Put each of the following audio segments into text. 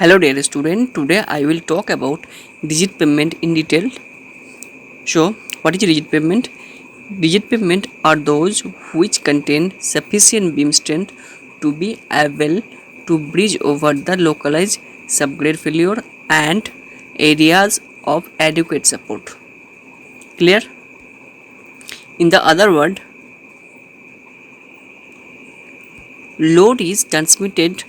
Hello dear student, today I will talk about rigid pavement in detail. So, what is rigid pavement? Rigid pavement are those which contain sufficient beam strength to be able to bridge over the localized subgrade failure and areas of adequate support. Clear? In the other word, load is transmitted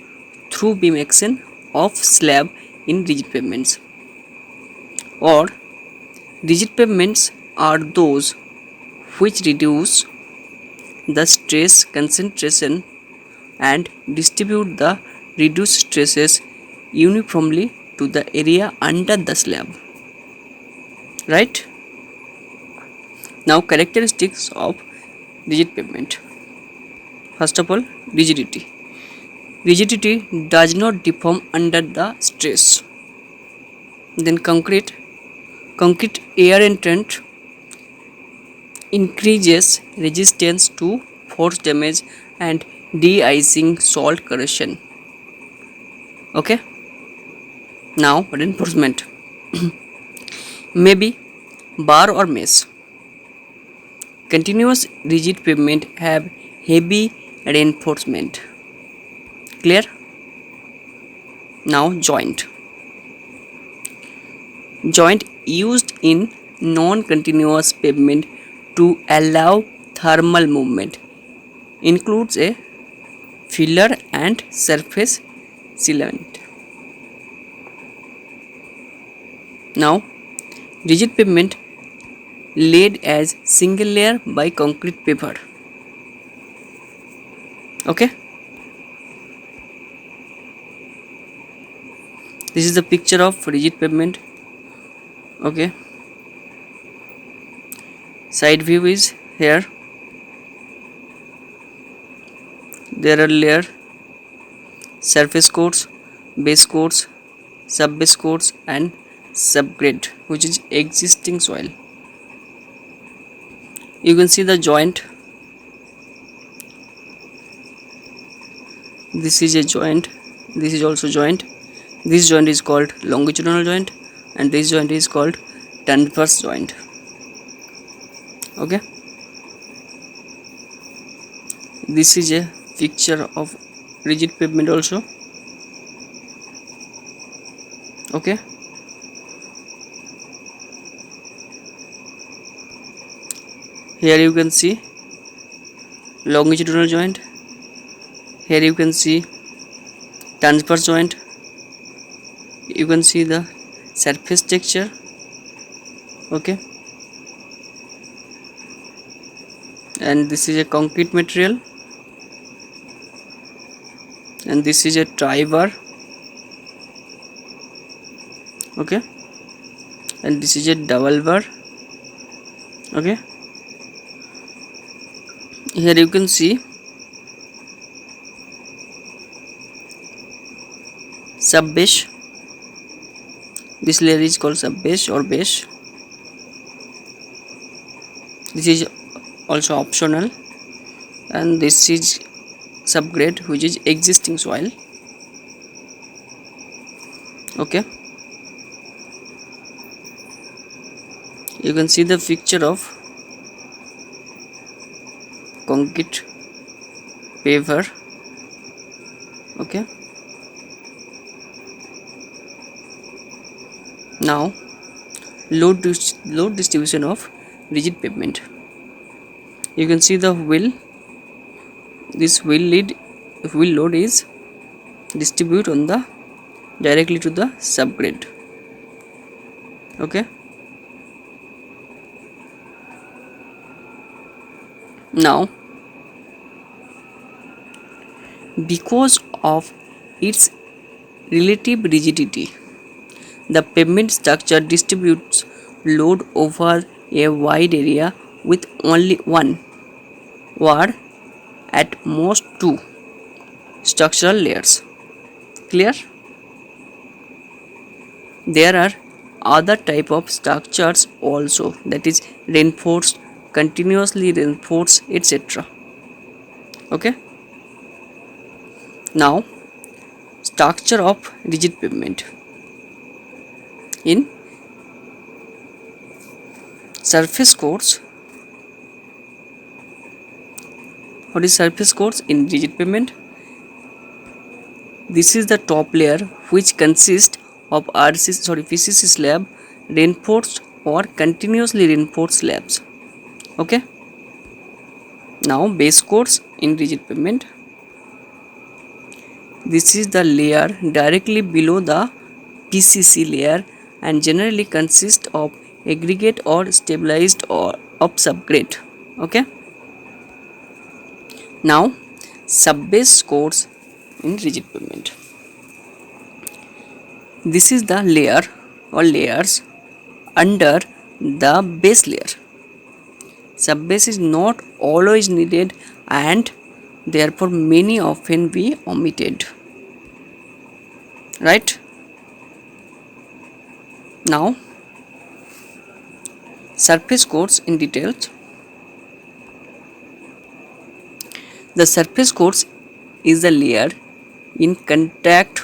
through beam action of slab in rigid pavements, or rigid pavements are those which reduce the stress concentration and distribute the reduced stresses uniformly to the area under the slab. Right? Now, characteristics of rigid pavement. First of all, rigidity. Rigidity does not deform under the stress. Then concrete. Concrete air entrant increases resistance to force damage and de-icing salt corrosion. Okay. Now reinforcement. Maybe bar or mesh. Continuous rigid pavement have heavy reinforcement. Clear? Now joint. Joint used in non-continuous pavement to allow thermal movement includes a filler and surface sealant. Now, rigid pavement laid as single layer by concrete paver. Okay, this is the picture of rigid pavement. Okay, side view is here. There are layer, surface coats, base coats, sub base coats and subgrade, which is existing soil. You can see the joint. This is a joint, this is also joint. This joint is called longitudinal joint and this joint is called transverse joint. Okay, this is a picture of rigid pavement also. Okay, here you can see longitudinal joint. Here you can see transverse joint. You can see the surface texture. Okay, and this is a concrete material and this is a tri-bar. Okay, and this is a double bar. Okay, here you can see sub base. This layer is called sub base or base. This is also optional and this is subgrade, which is existing soil. Okay, you can see the picture of concrete paver. Okay, now load distribution of rigid pavement. You can see the wheel. This wheel load is distribute on the directly to the subgrade. Okay, now because of its relative rigidity, the pavement structure distributes load over a wide area with only one or at most two structural layers. Clear? There are other type of structures also, that is reinforced, continuously reinforced, etc. Okay, now structure of rigid pavement. In surface course, what is surface course in rigid pavement? This is the top layer which consists of PCC slab, reinforced or continuously reinforced slabs. Okay. Now base course in rigid pavement. This is the layer directly below the PCC layer and generally consists of aggregate or stabilized or of subgrade. Okay. Now subbase course in rigid pavement. This is the layer or layers under the base layer. Subbase is not always needed and therefore many often be omitted. Right? Now surface course in detail. The surface course is the layer in contact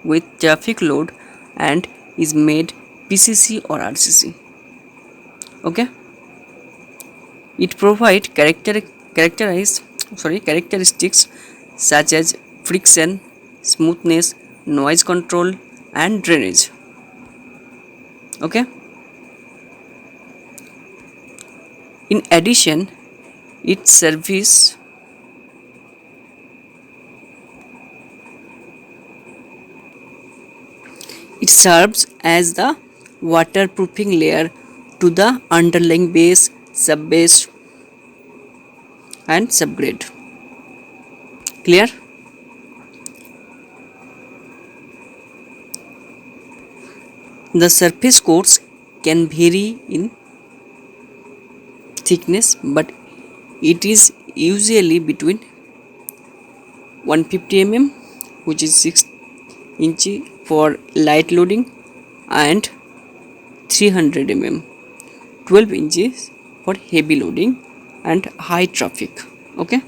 with traffic load and is made PCC or RCC. Okay. It provides characteristics such as friction, smoothness, noise control and drainage. Okay. In addition, it serves as the waterproofing layer to the underlying base, subbase and subgrade. Clear? The surface course can vary in thickness, but it is usually between 150 mm, which is 6 inch for light loading, and 300 mm, 12 inches for heavy loading and high traffic. Okay.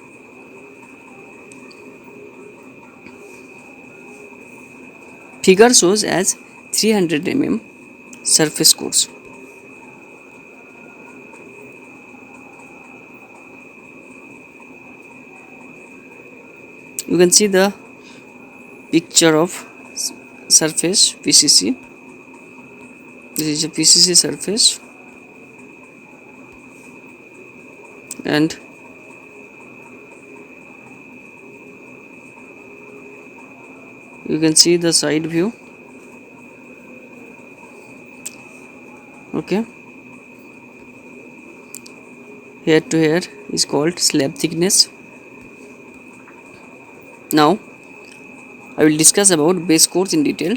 Figure shows as 300 mm surface course. You can see the picture of surface PCC. This is a PCC surface and you can see the side view. Okay. Here to here is called slab thickness. Now I will discuss about base course in detail.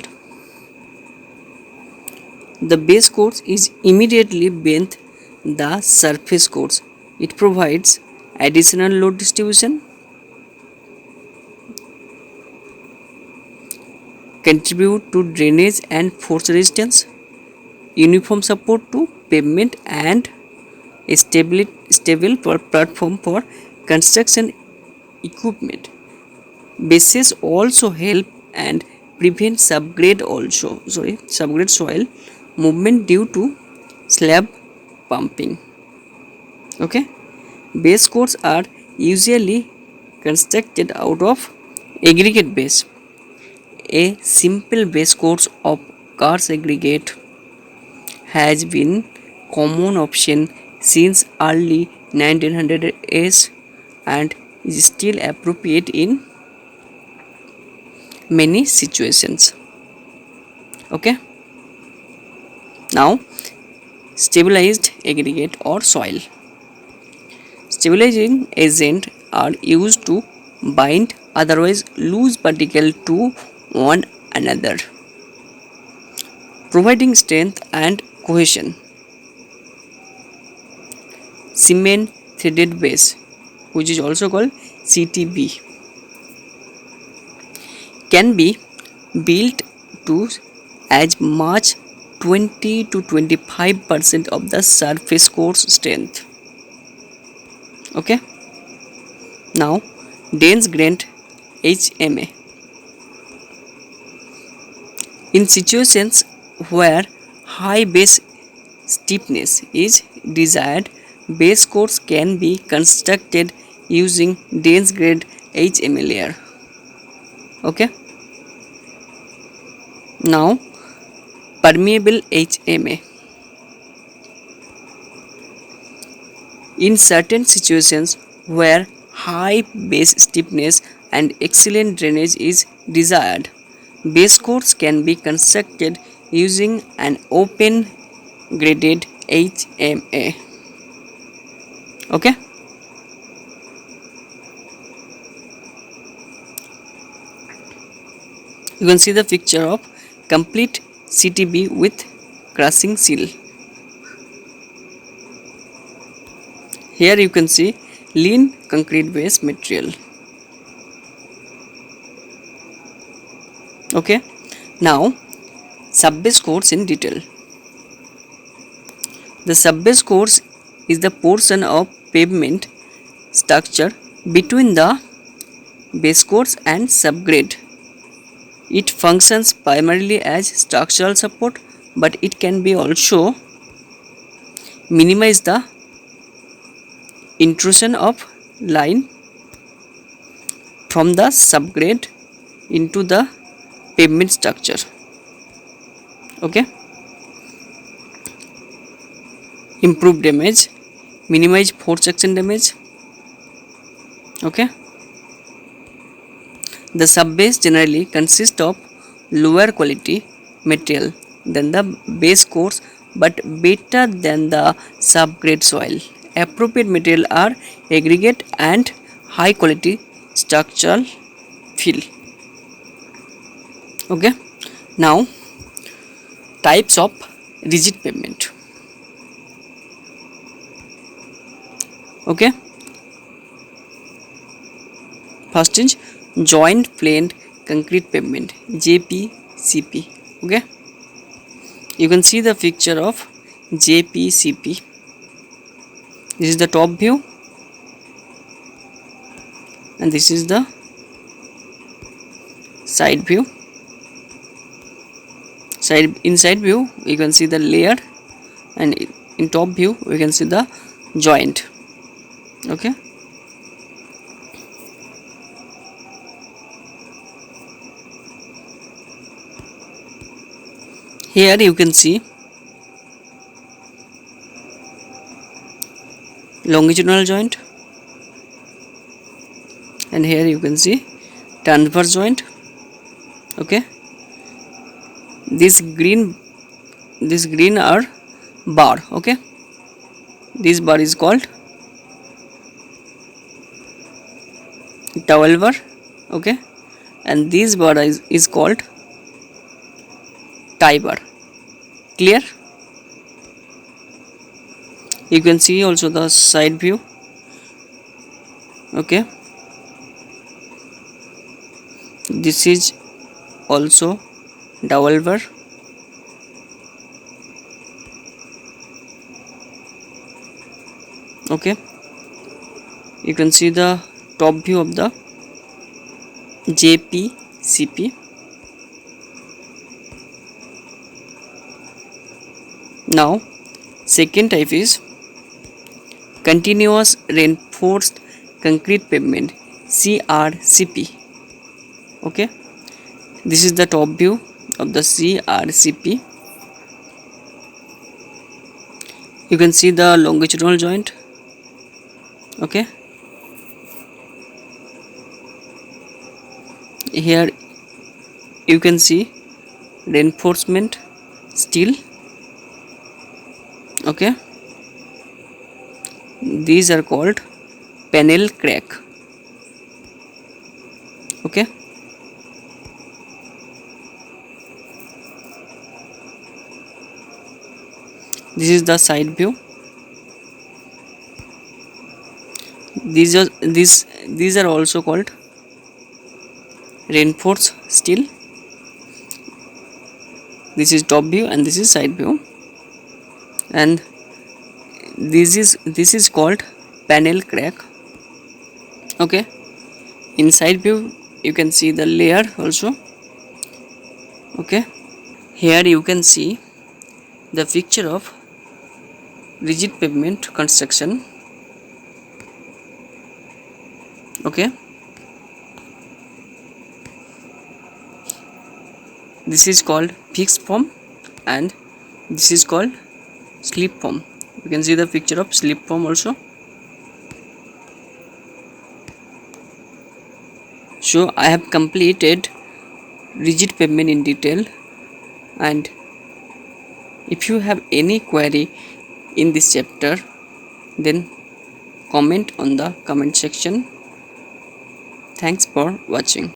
The base course is immediately beneath the surface course. It provides additional load distribution, contribute to drainage and force resistance, uniform support to pavement and a stable platform for construction equipment. Bases also help and prevent subgrade soil movement due to slab pumping. Okay. Base courses are usually constructed out of aggregate base. A simple base course of cars aggregate has been common option since early 1900s and is still appropriate in many situations. Okay. Now stabilized aggregate or soil. Stabilizing agents are used to bind otherwise loose particles to one another, providing strength and cohesion. Cement threaded base, which is also called CTB, can be built to as much 20 to 25% of the surface course strength. Okay. Now dense grained HMA. In situations where high base stiffness is desired, base coats can be constructed using dense grade HMA layer. Okay. Now permeable HMA. In certain situations where high base stiffness and excellent drainage is desired, base coats can be constructed using an open graded HMA. Okay. You can see the picture of complete CTB with crushing seal. Here you can see lean concrete base material. Okay. Now subbase course in detail. The subbase course is the portion of pavement structure between the base course and subgrade. It functions primarily as structural support, but it can be also minimize the intrusion of line from the subgrade into the pavement structure. Okay. Improve damage, minimize force action damage. Okay. The subbase generally consists of lower quality material than the base course but better than the subgrade soil. Appropriate material are aggregate and high quality structural fill. Okay. Now types of rigid pavement. Okay. First is joint planed concrete pavement, JPCP. Okay. You can see the picture of JPCP. This is the top view and this is the side view. Inside view you can see the layer, and in top view we can see the joint. Okay. Here you can see longitudinal joint, and here you can see transverse joint. Okay. This green are bar. Okay. This bar is called towel bar. Okay. And this bar is called tie bar. Clear? You can see also the side view. Okay. This is also dowel bar. Okay. You can see the top view of the JPCP. Now second type is continuous reinforced concrete pavement, CRCP. Okay. This is the top view of the CRCP. You can see the longitudinal joint. Okay. Here you can see reinforcement steel. Okay. These are called panel crack. Okay. This is the side view. These are also called reinforced steel. This is top view and this is side view, and this is called panel crack. Okay. Inside view you can see the layer also. Okay. Here you can see the picture of rigid pavement construction. Okay, this is called fixed form and this is called slip form. You can see the picture of slip form also. So I have completed rigid pavement in detail, and if you have any query in this chapter, then comment on the comment section. Thanks for watching.